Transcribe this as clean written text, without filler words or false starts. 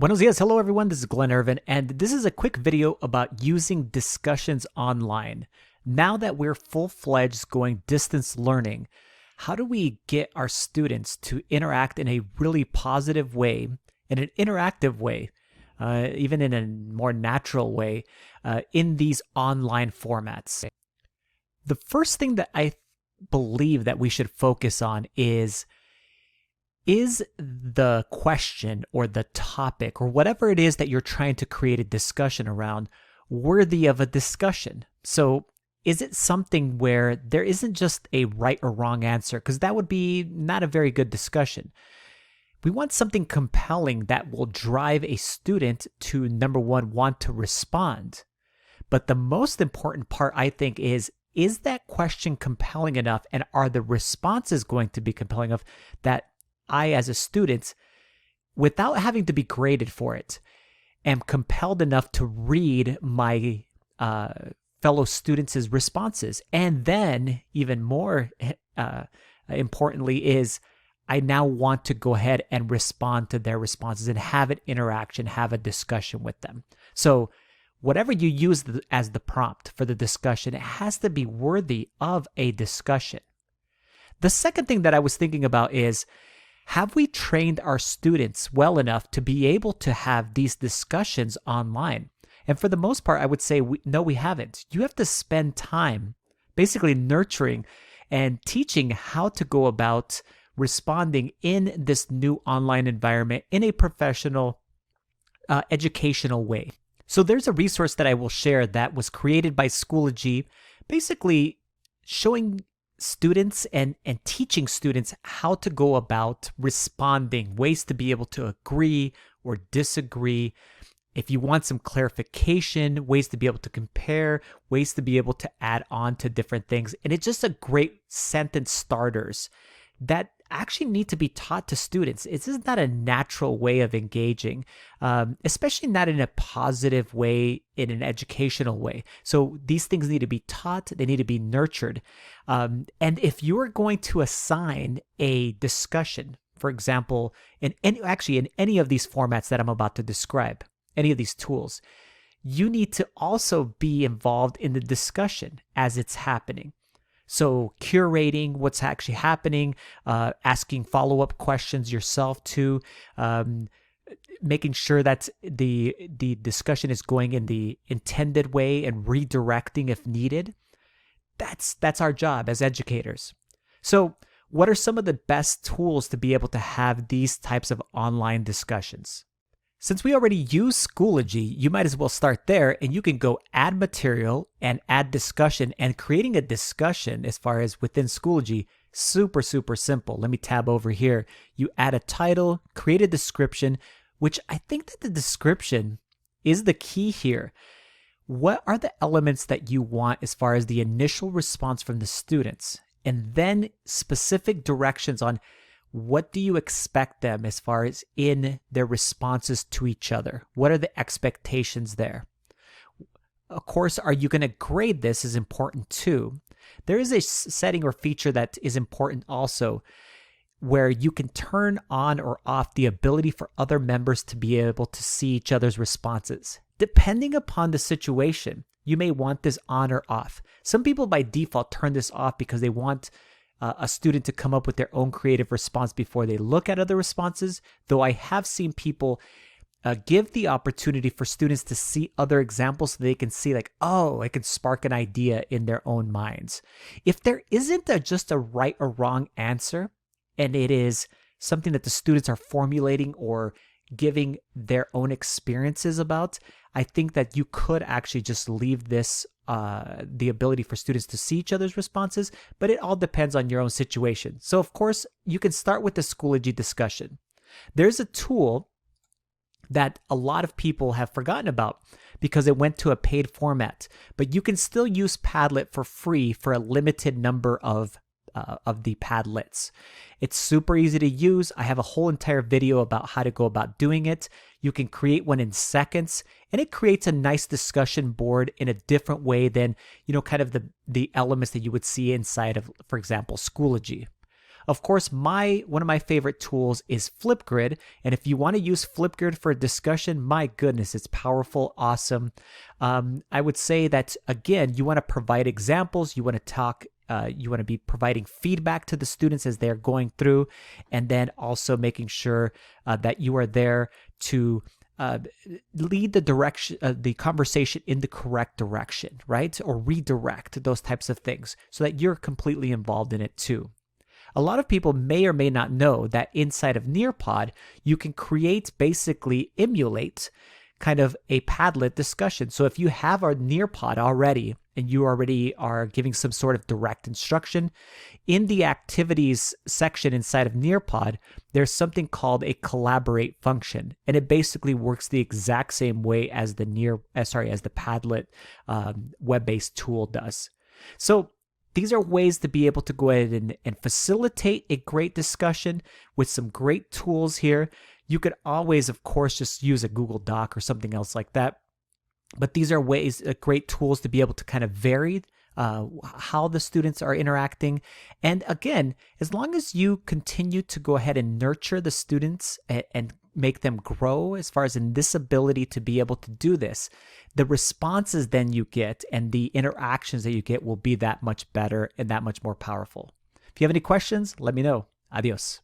Buenos dias. Hello, everyone. This is Glenn Irvin, and this is a quick video about using discussions online. Now that we're full-fledged going distance learning, how do we get our students to interact in a really positive way, in an interactive way, even in a more natural way, in these online formats? The first thing that I believe that we should focus on is the question or the topic or whatever it is that you're trying to create a discussion around worthy of a discussion? So is it something where there isn't just a right or wrong answer? Because that would be not a very good discussion. We want something compelling that will drive a student to, number one, want to respond. But the most important part, I think, is that question compelling enough, and are the responses going to be compelling enough that I, as a student, without having to be graded for it, am compelled enough to read my fellow students' responses. And then, even more importantly, is I now want to go ahead and respond to their responses and have an interaction, have a discussion with them. So whatever you use as the prompt for the discussion, it has to be worthy of a discussion. The second thing that I was thinking about is, have we trained our students well enough to be able to have these discussions online? And for the most part, I would say, no, we haven't. You have to spend time basically nurturing and teaching how to go about responding in this new online environment in a professional, educational way. So there's a resource that I will share that was created by Schoology, basically showing students and teaching students how to go about responding, ways to be able to agree or disagree. If you want some clarification, ways to be able to compare, ways to be able to add on to different things. And it's just a great sentence starters that actually need to be taught to students. It's just not a natural way of engaging, especially not in a positive way, in an educational way. So these things need to be taught, they need to be nurtured. And if you're going to assign a discussion, for example, in any of these formats that I'm about to describe, any of these tools, you need to also be involved in the discussion as it's happening. So curating what's actually happening, asking follow-up questions yourself too, making sure that the discussion is going in the intended way and redirecting if needed. That's our job as educators. So what are some of the best tools to be able to have these types of online discussions? Since we already use Schoology, you might as well start there, and you can go add material and add discussion. And creating a discussion as far as within Schoology, super, super simple. Let me tab over here. You add a title, create a description, which I think that the description is the key here. What are the elements that you want as far as the initial response from the students? And then specific directions on what do you expect them as far as in their responses to each other? What are the expectations there? Of course, are you going to grade this is important too. There is a setting or feature that is important also where you can turn on or off the ability for other members to be able to see each other's responses. Depending upon the situation, you may want this on or off. Some people by default turn this off because they want a student to come up with their own creative response before they look at other responses, though I have seen people give the opportunity for students to see other examples so they can see like, oh, it can spark an idea in their own minds. If there isn't just a right or wrong answer, and it is something that the students are formulating or giving their own experiences about, I think that you could actually just leave this the ability for students to see each other's responses, but it all depends on your own situation. So of course, you can start with the Schoology discussion. There's a tool that a lot of people have forgotten about because it went to a paid format, but you can still use Padlet for free for a limited number of the Padlets. It's super easy to use. I have a whole entire video about how to go about doing it. You can create one in seconds, and it creates a nice discussion board in a different way than, kind of the elements that you would see inside of, for example, Schoology. Of course, one of my favorite tools is Flipgrid, and if you want to use Flipgrid for a discussion, my goodness, it's powerful, awesome. I would say that again, you want to provide examples, you want to talk. You want to be providing feedback to the students as they're going through, and then also making sure that you are there to lead the conversation in the correct direction, right? Or redirect those types of things so that you're completely involved in it too. A lot of people may or may not know that inside of Nearpod, you can emulate kind of a Padlet discussion. So if you have our Nearpod already and you already are giving some sort of direct instruction, in the activities section inside of Nearpod, there's something called a collaborate function, and it basically works the exact same way as the Padlet web-based tool does. So these are ways to be able to go ahead and facilitate a great discussion with some great tools here. You could always, of course, just use a Google Doc or something else like that. But these are great tools to be able to kind of vary how the students are interacting. And again, as long as you continue to go ahead and nurture the students and make them grow as far as in this ability to be able to do this, the responses then you get and the interactions that you get will be that much better and that much more powerful. If you have any questions, let me know. Adios.